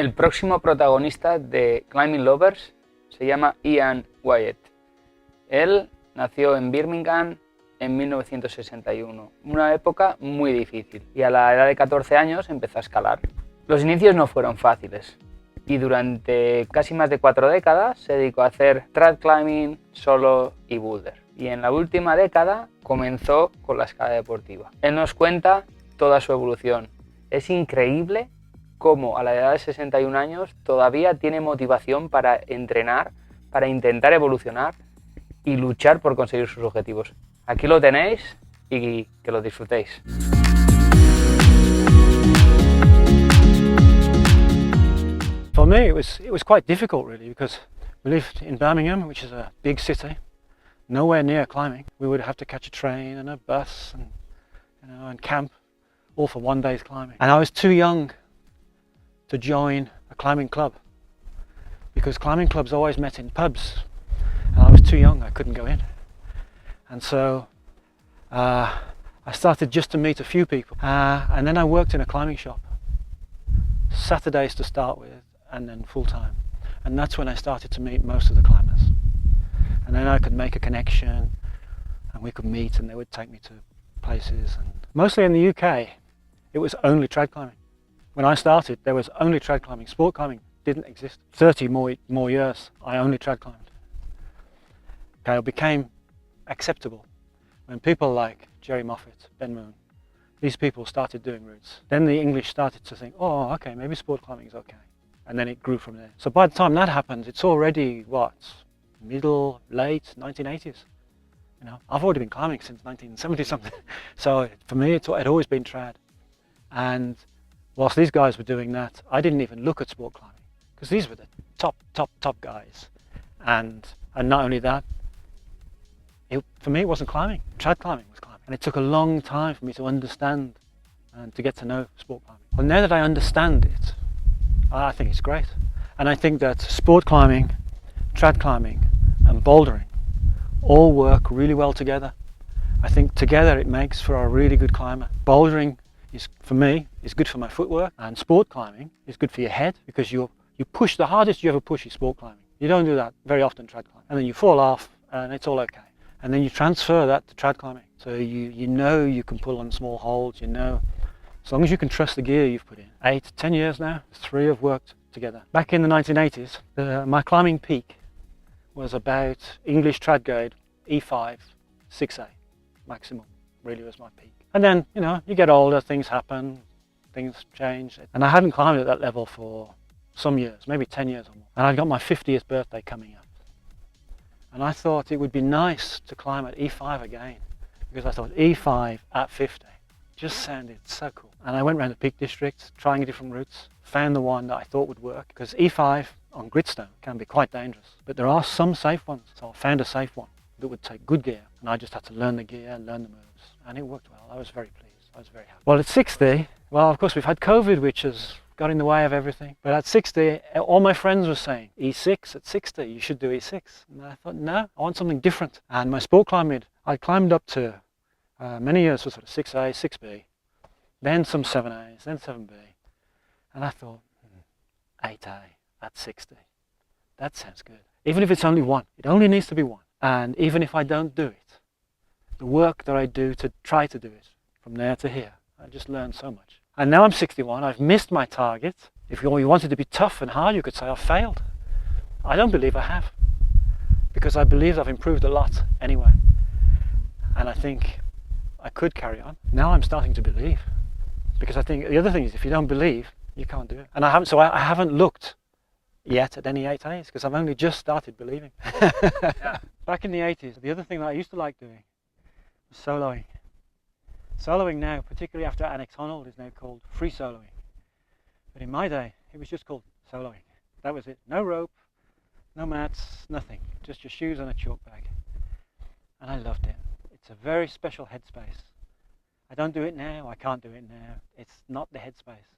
El próximo protagonista de Climbing Lovers se llama Wyatt. Él nació en Birmingham en 1961, una época muy difícil, y a la edad de 14 años empezó a escalar. Los inicios no fueron fáciles y durante casi más de 4 décadas se dedicó a hacer trad climbing, solo y boulder. Y en la última década comenzó con la escalada deportiva. Él nos cuenta toda su evolución. Es increíble cómo a la edad de 61 años todavía tiene motivación para entrenar, para intentar evolucionar y luchar por conseguir sus objetivos. Aquí lo tenéis y que lo disfrutéis. For me, it was quite difficult really, because we lived in Birmingham, which is a big city, nowhere near climbing. We would have to catch a train and a bus and camp, all for one day's climbing. And I was too young to join a climbing club, because climbing clubs always met in pubs, and I was too young, I couldn't go in. And so I started just to meet a few people, and then I worked in a climbing shop, Saturdays to start with, and then full time. And that's when I started to meet most of the climbers. And then I could make a connection, and we could meet, and they would take me to places. And mostly in the UK, it was only trad climbing. When I started, there was only trad climbing. Sport climbing didn't exist. 30 more years, I only trad climbed. Okay, it became acceptable when people like Jerry Moffat, Ben Moon, these people started doing routes. Then the English started to think, oh, okay, maybe sport climbing is okay. And then it grew from there. So by the time that happened, it's already, what, middle, late 1980s. You know, I've already been climbing since 1970 something. So for me, it had always been trad. And whilst these guys were doing that, I didn't even look at sport climbing, because these were the top guys. And not only that, for me it wasn't climbing, trad climbing was climbing. And it took a long time for me to understand and to get to know sport climbing. Well, now that I understand it, I think it's great. And I think that sport climbing, trad climbing and bouldering all work really well together. I think together it makes for a really good climber. Bouldering is, for me, is good for my footwork, and sport climbing is good for your head, because you push, the hardest you ever push is sport climbing. You don't do that very often trad climbing. And then you fall off and it's all okay. And then you transfer that to trad climbing. So you know you can pull on small holds, you know, as long as you can trust the gear you've put in. 8, 10 years now, 3 have worked together. Back in the 1980s, my climbing peak was about English trad grade E5, 6A, maximum, really was my peak. And then, you know, you get older, things happen, things change. And I hadn't climbed at that level for some years, maybe 10 years or more. And I'd got my 50th birthday coming up. And I thought it would be nice to climb at E5 again, because I thought E5 at 50 just sounded so cool. And I went around the Peak District, trying different routes, found the one that I thought would work, because E5 on gritstone can be quite dangerous, but there are some safe ones. So I found a safe one that would take good gear, and I just had to learn the gear, learn the moves, and it worked well. I was very pleased, I was very happy. Well, at 60, well, of course we've had COVID, which has got in the way of everything. But at 60, all my friends were saying, E6 at 60, you should do E6. And I thought, no, I want something different. And my sport climbing, I climbed up to many years for sort of 6A, 6B, then some 7As, then 7B. And I thought, 8A at 60, that sounds good. Even if it's only one, it only needs to be one. And even if I don't do it, the work that I do to try to do it, from there to here, I just learned so much. And now I'm 61, I've missed my target. If you wanted to be tough and hard, you could say I've failed. I don't believe I have, because I believe I've improved a lot anyway. And I think I could carry on. Now I'm starting to believe, because I think the other thing is, if you don't believe, you can't do it. And I haven't looked yet at any 8As, because I've only just started believing. Yeah. Back in the 80s, the other thing that I used to like doing was soloing. Soloing now, particularly after Annex Honnold, is now called free soloing. But in my day, it was just called soloing. That was it. No rope, no mats, nothing. Just your shoes and a chalk bag. And I loved it. It's a very special headspace. I don't do it now, I can't do it now. It's not the headspace.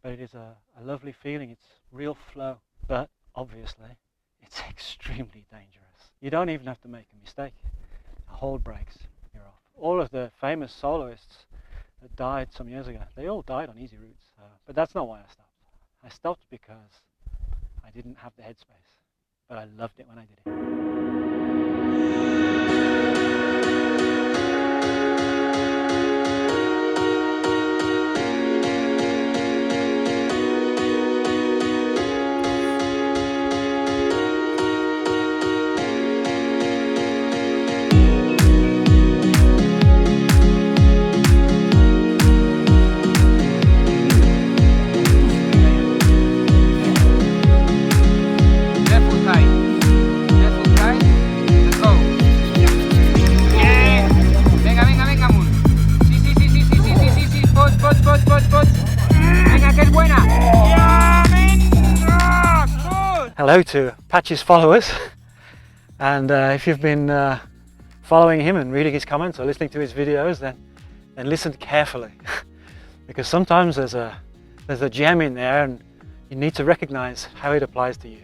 But it is a lovely feeling. It's real flow. But obviously, it's extremely dangerous. You don't even have to make a mistake. A hold breaks, you're off. All of the famous soloists that died some years ago, they all died on easy routes. But that's not why I stopped. I stopped because I didn't have the headspace, but I loved it when I did it. Hello to Patxi's followers, and if you've been following him and reading his comments or listening to his videos, then listen carefully because sometimes there's a gem in there and you need to recognize how it applies to you.